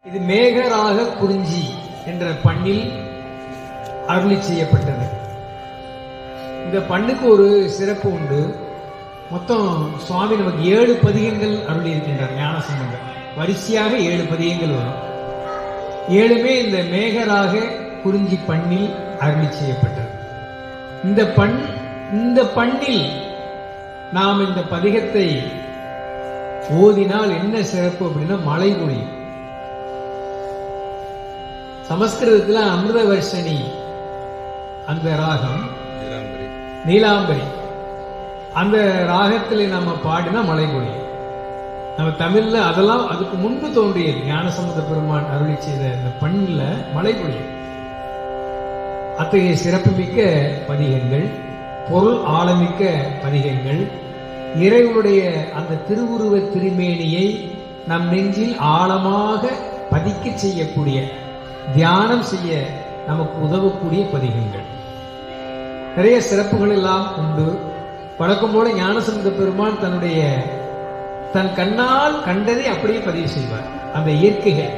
இது மேகராக குறிஞ்சி என்ற பண்ணில் அருளி செய்யப்பட்டது. இந்த பண்ணுக்கு ஒரு சிறப்பு உண்டு. மொத்தம் சுவாமி நமக்கு 7 பதிகங்கள் அருளி இருக்கின்றார். ஞானசம்பந்தர் வரிசையாக 7 பதிகங்கள் வரும். 7மே இந்த மேகராக குறிஞ்சி பண்ணில் அருளி செய்யப்பட்டது. இந்த பண்ணில் நாம் இந்த பதிகத்தை ஓதினால் என்ன சிறப்பு அப்படின்னா மழை பொழியும். சமஸ்கிருதத்தில் அமிர்தவர்ஷினி அந்த ராகம், நீலாம்பரி அந்த ராகத்தில் நம்ம பாடினா மழை பொழியும். நம்ம தமிழ்ல அதெல்லாம் அதுக்கு முன்பு தோன்றியது. ஞானசம்பந்த பெருமான் அருளி செய்த இந்த பண்ணில் மழை பொழியும். அத்தகைய சிறப்புமிக்க பதிகங்கள், பொருள் ஆழமிக்க பதிகங்கள், இறைவனுடைய அந்த திருவுருவ திருமேனியை நம் நெஞ்சில் ஆழமாக பதிக்க செய்யக்கூடிய, தியானம் செய்ய நமக்கு உதவக்கூடிய பதிகங்கள். நிறைய சிறப்புகள் எல்லாம் உண்டு. வழக்கம் போல ஞானசம்பந்த பெருமான் தன் கண்ணால் கண்டதை அப்படியே பதிவு செய்வார். அந்த இயற்கைகள்